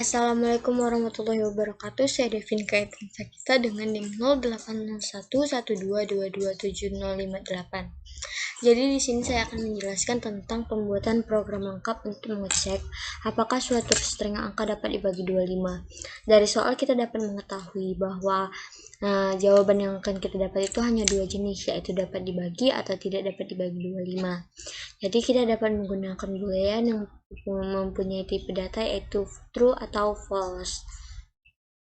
Assalamualaikum warahmatullahi wabarakatuh. Saya Devin Kaitan Sakita dengan NIM 080112227058. Jadi di sini saya akan menjelaskan tentang pembuatan program lengkap untuk mengecek apakah suatu string angka dapat dibagi 25. Dari soal kita dapat mengetahui bahwa jawaban yang akan kita dapat itu hanya dua jenis, yaitu dapat dibagi atau tidak dapat dibagi 25. Jadi kita dapat menggunakan boolean yang mempunyai tipe data yaitu true atau false.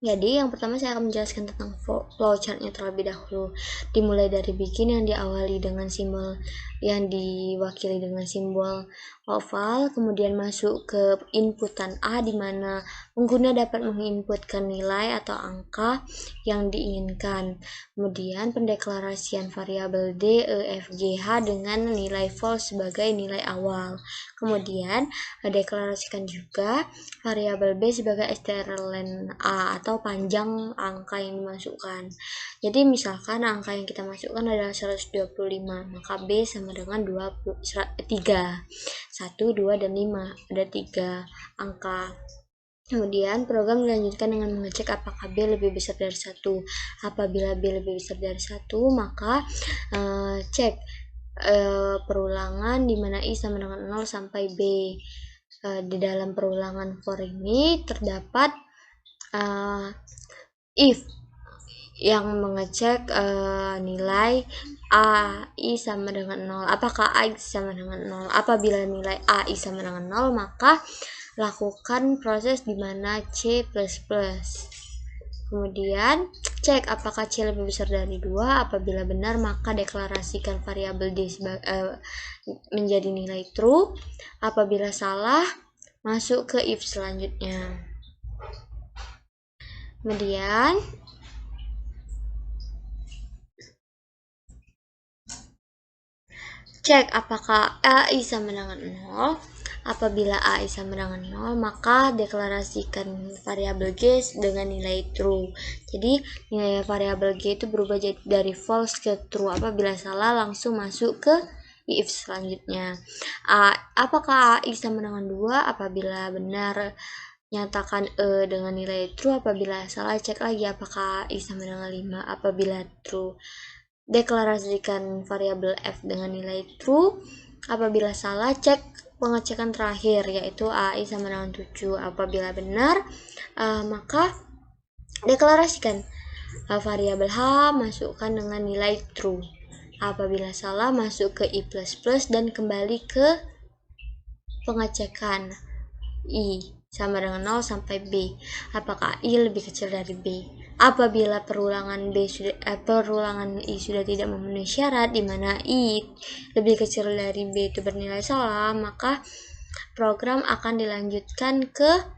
Jadi yang pertama saya akan menjelaskan tentang flowchartnya terlebih dahulu. Dimulai dari begin yang diawali dengan simbol yang diwakili dengan simbol oval, kemudian masuk ke inputan A di mana pengguna dapat menginputkan nilai atau angka yang diinginkan. Kemudian pendeklarasian variabel D, E, F, G, H dengan nilai false sebagai nilai awal. Kemudian deklarasikan juga variabel B sebagai strlen A atau panjang angka yang dimasukkan. Jadi misalkan angka yang kita masukkan adalah 125, maka B sama dengan 3. 1, 2, dan 5. Ada 3 angka. Kemudian program dilanjutkan dengan mengecek apakah B lebih besar dari 1. Apabila B lebih besar dari 1, maka cek perulangan di mana I sama dengan 0 sampai B. Di dalam perulangan for ini terdapat if yang mengecek nilai AI sama dengan 0. Apakah AI sama dengan 0? Apabila nilai AI sama dengan 0, maka lakukan proses di mana C++. Kemudian cek apakah C lebih besar dari 2. Apabila benar, maka deklarasikan variabel D menjadi nilai true. Apabila salah, masuk ke if selanjutnya. Kemudian cek apakah AI sama dengan 0. Apabila AI sama dengan 0, maka deklarasikan variabel G dengan nilai true. Jadi nilai variabel G itu berubah dari false ke true. Apabila salah, langsung masuk ke if selanjutnya. Apakah AI sama dengan 2? Apabila benar, nyatakan E dengan nilai true. Apabila salah, cek lagi apakah I sama dengan 5. Apabila true, deklarasikan variabel F dengan nilai true. Apabila salah, cek pengecekan terakhir yaitu AI sama dengan 7. Apabila benar, maka deklarasikan variabel H masukkan dengan nilai true. Apabila salah, masuk ke I++ dan kembali ke pengecekan I sama dengan 0 sampai B. Apakah I lebih kecil dari B? Apabila perulangan I sudah tidak memenuhi syarat di mana I lebih kecil dari B itu bernilai salah, maka program akan dilanjutkan ke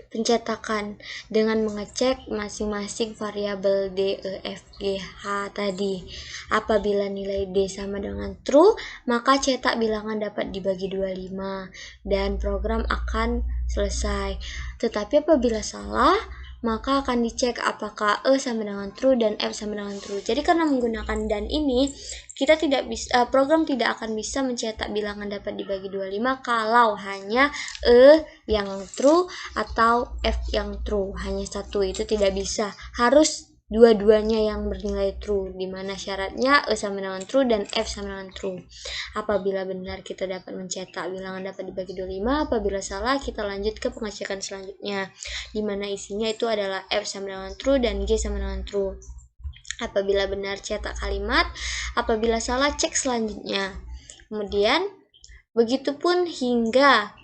pencetakan dengan mengecek masing-masing variabel D, E, F, G, H tadi. Apabila nilai D sama dengan true, maka cetak bilangan dapat dibagi 25 dan program akan selesai. Tetapi apabila salah, maka akan dicek apakah E sama dengan true dan F sama dengan true. Jadi karena menggunakan dan ini, kita tidak bisa, program tidak akan bisa mencetak bilangan dapat dibagi 25 kalau hanya E yang true atau F yang true. Hanya satu itu tidak bisa. Harus dua-duanya yang bernilai true, dimana syaratnya E sama dengan true dan F sama dengan true. Apabila benar, kita dapat mencetak bilangan dapat dibagi 25. Apabila salah, kita lanjut ke pengecekan selanjutnya, dimana isinya itu adalah F sama dengan true dan G sama dengan true. Apabila benar, cetak kalimat. Apabila salah, cek selanjutnya. Kemudian begitupun hingga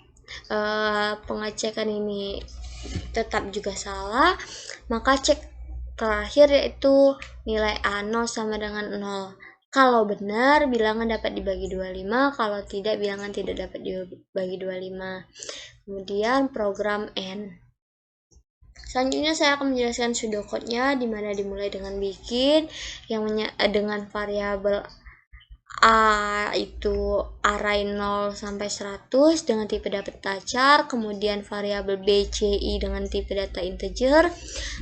pengecekan ini tetap juga salah, maka cek terakhir yaitu nilai A0 sama dengan 0. Kalau benar, bilangan dapat dibagi 25. Kalau tidak, bilangan tidak dapat dibagi 25. Kemudian program N. Selanjutnya saya akan menjelaskan pseudocode-nya, dimana dimulai dengan bikin yang dengan variabel A itu array 0 sampai 100 dengan tipe data char, kemudian variabel B, C, I dengan tipe data integer,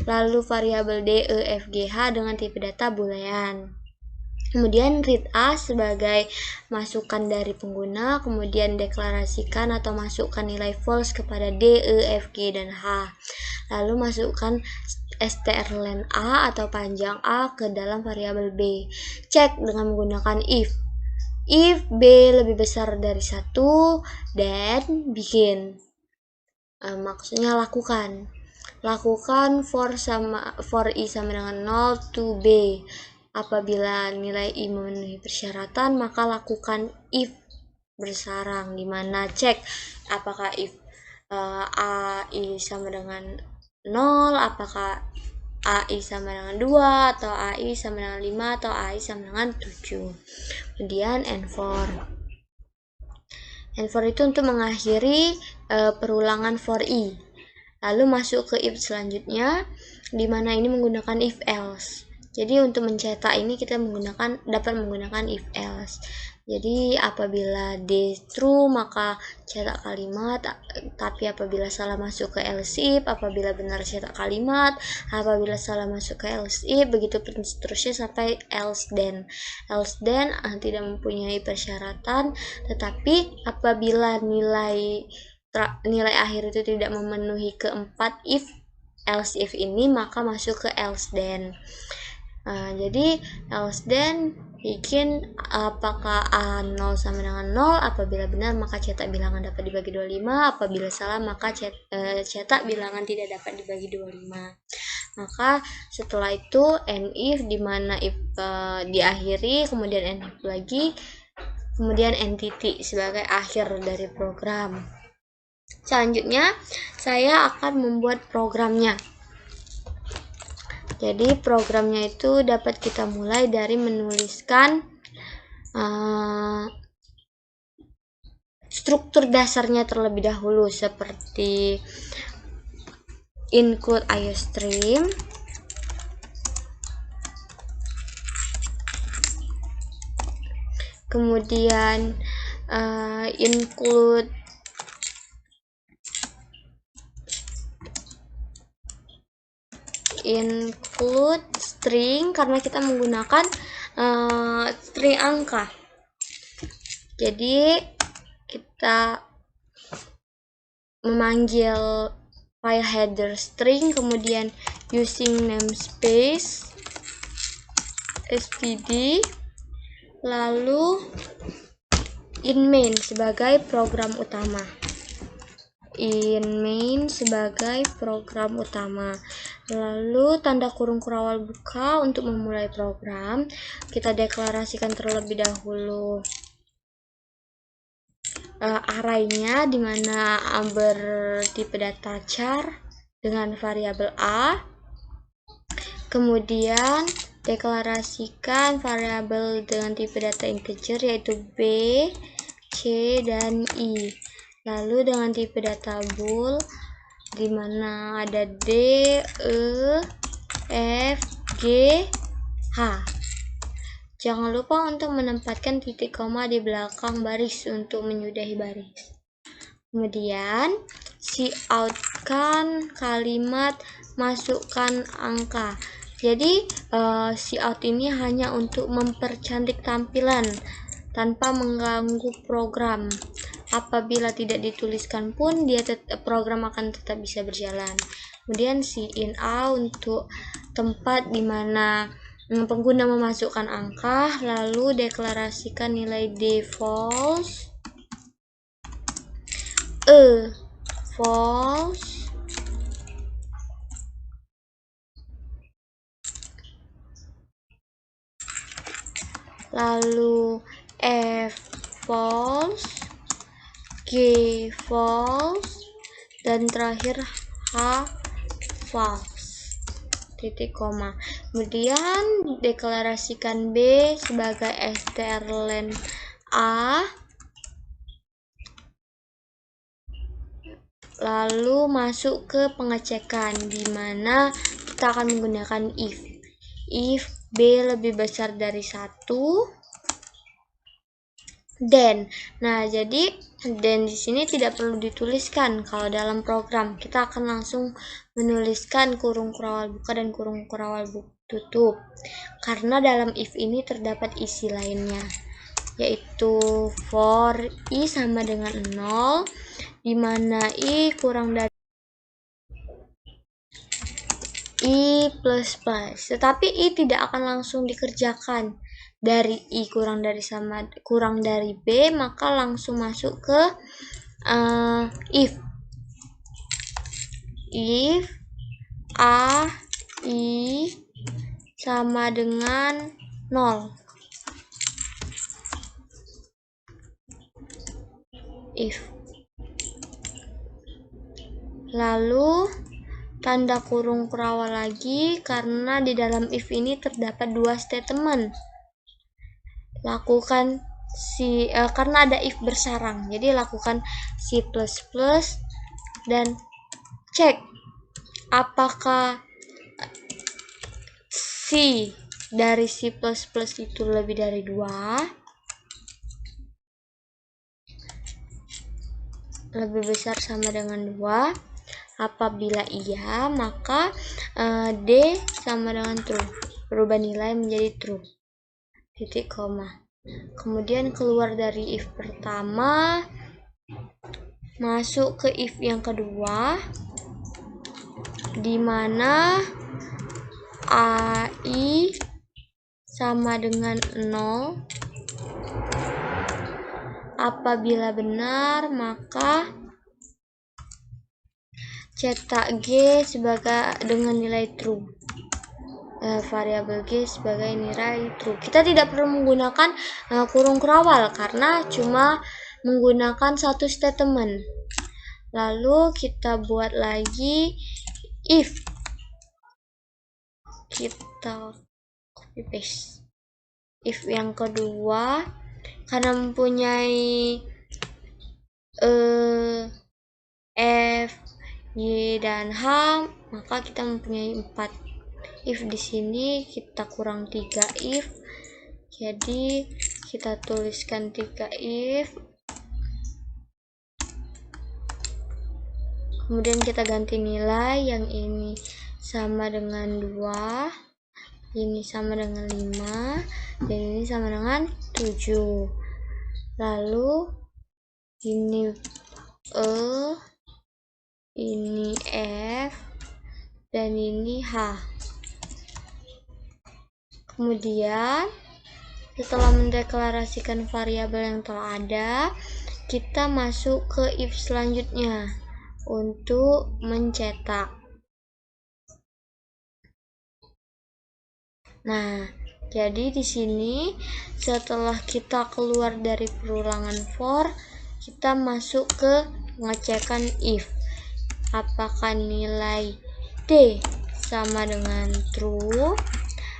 lalu variabel D, E, F, G, H dengan tipe data boolean. Kemudian read A sebagai masukan dari pengguna, kemudian deklarasikan atau masukkan nilai false kepada D, E, F, G, dan H. Lalu masukkan strlen A atau panjang A ke dalam variabel B. Cek dengan menggunakan if. If B lebih besar dari 1, then bikin. Maksudnya lakukan for I sama dengan 0 to B. Apabila nilai I memenuhi persyaratan, maka lakukan if bersarang, dimana cek apakah if AI sama dengan 0, apakah AI sama dengan 2, atau AI sama dengan 5, atau AI sama dengan 7. Kemudian and for itu untuk mengakhiri perulangan for I. Lalu masuk ke if selanjutnya, dimana ini menggunakan if else. Jadi untuk mencetak ini kita dapat menggunakan if else. Jadi apabila D true maka cetak kalimat, tapi apabila salah masuk ke else if, apabila benar cetak kalimat, apabila salah masuk ke else if, begitu seterusnya sampai else then. Else then tidak mempunyai persyaratan, tetapi apabila nilai akhir itu tidak memenuhi keempat else if ini, maka masuk ke else then. Jadi else then bikin apakah A0 sama dengan 0, apabila benar maka cetak bilangan dapat dibagi 25, apabila salah maka cetak bilangan tidak dapat dibagi 25. Maka setelah itu and if, dimana if diakhiri, kemudian and if lagi, kemudian entity sebagai akhir dari program. Selanjutnya saya akan membuat programnya. Jadi programnya itu dapat kita mulai dari menuliskan struktur dasarnya terlebih dahulu, seperti include IOStream, kemudian include string karena kita menggunakan string angka. Jadi kita memanggil file header string, kemudian using namespace std, lalu in main sebagai program utama. Lalu tanda kurung kurawal buka untuk memulai program. Kita deklarasikan terlebih dahulu array-nya, dimana bertipe data char dengan variabel A. Kemudian deklarasikan variabel dengan tipe data integer yaitu B, C, dan I. Lalu dengan tipe data bool, di mana ada D, E, F, G, H. Jangan lupa untuk menempatkan titik koma di belakang baris untuk menyudahi baris. Kemudian coutkan kalimat masukkan angka. Jadi cout ini hanya untuk mempercantik tampilan tanpa mengganggu program. Apabila tidak dituliskan pun program akan tetap bisa berjalan. Kemudian in A untuk tempat di mana pengguna memasukkan angka, lalu deklarasikan nilai D false, E false, lalu F false, G false, dan terakhir H false, titik koma. Kemudian deklarasikan B sebagai strlen A, lalu masuk ke pengecekan, dimana kita akan menggunakan if B lebih besar dari 1, then. Nah, jadi then di sini tidak perlu dituliskan. Kalau dalam program kita akan langsung menuliskan kurung kurawal buka dan kurung kurawal tutup. Karena dalam if ini terdapat isi lainnya, yaitu for i sama dengan 0, di mana i kurang dari i plus plus. Tetapi i tidak akan langsung dikerjakan. Dari i kurang dari b, maka langsung masuk ke if a i sama dengan 0. If lalu tanda kurung kurawal lagi, karena di dalam if ini terdapat dua statement. Lakukan karena ada if bersarang, jadi lakukan C++ dan cek apakah C dari C++ itu lebih dari 2, lebih besar sama dengan 2. Apabila iya, maka D sama dengan true, berubah nilai menjadi true. Titik koma. Kemudian keluar dari if pertama, masuk ke if yang kedua, di mana AI sama dengan 0. Apabila benar, maka cetak G sebagai dengan nilai true. Variabel G sebagai nilai true. Kita tidak perlu menggunakan kurung kurawal karena cuma menggunakan satu statement. Lalu kita buat lagi if. Kita copy paste. If yang kedua, karena mempunyai F, Y, dan H, maka kita mempunyai 4. If di sini kita kurang 3 if, jadi kita tuliskan 3 if, kemudian kita ganti nilai, yang ini sama dengan 2, ini sama dengan 5, dan ini sama dengan 7. Lalu ini ini F, dan ini H. Kemudian setelah mendeklarasikan variabel yang telah ada, kita masuk ke if selanjutnya untuk mencetak. Nah, jadi di sini setelah kita keluar dari perulangan for, kita masuk ke pengecekan if. Apakah nilai D sama dengan true?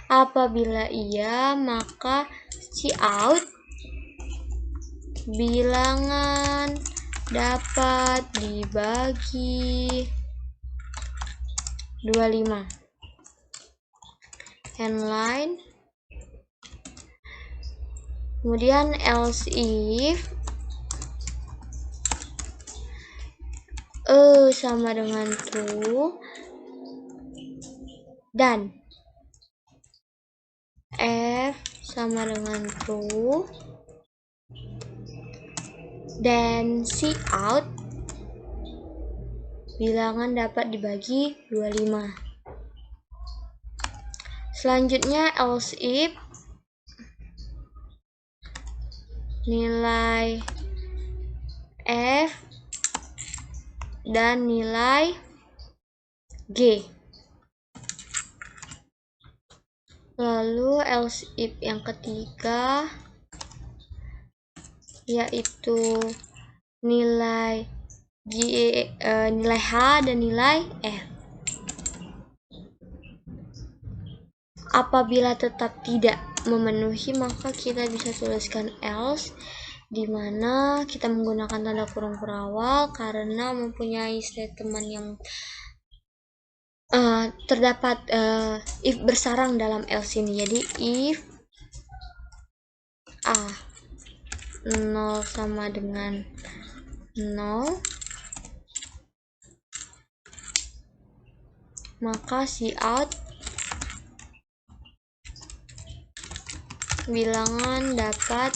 Apabila iya, maka cout bilangan dapat dibagi 25. End line. Kemudian else if sama dengan true dan F sama dengan true, dan cout bilangan dapat dibagi 25. Selanjutnya else if nilai F dan nilai G. Lalu else if yang ketiga, yaitu nilai nilai H dan nilai F. Apabila tetap tidak memenuhi, maka kita bisa tuliskan else, di mana kita menggunakan tanda kurung kurawal karena mempunyai statement yang terdapat if bersarang dalam else ini. Jadi if A 0 sama dengan 0, maka Cout bilangan dapat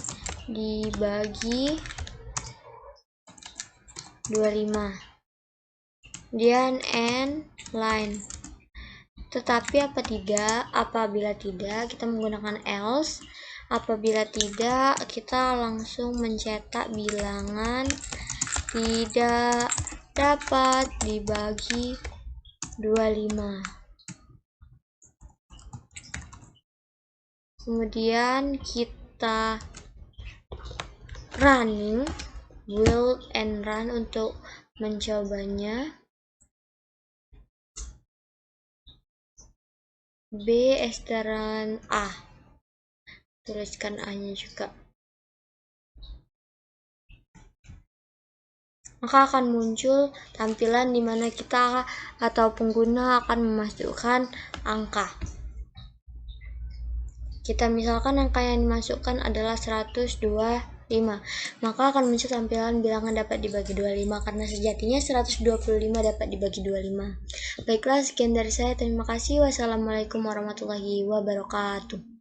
dibagi 25. Kemudian end line. Tetapi apabila tidak, kita menggunakan else. Apabila tidak, kita langsung mencetak bilangan tidak dapat dibagi 25. Kemudian kita running, build and run untuk mencobanya. B esteran A, tuliskan A nya juga, maka akan muncul tampilan di mana kita atau pengguna akan memasukkan angka. Kita misalkan angka yang dimasukkan adalah 125, maka akan muncul tampilan bilangan dapat dibagi 25 karena sejatinya 125 dapat dibagi 25. Baiklah, sekian dari saya. Terima kasih. Wassalamualaikum warahmatullahi wabarakatuh.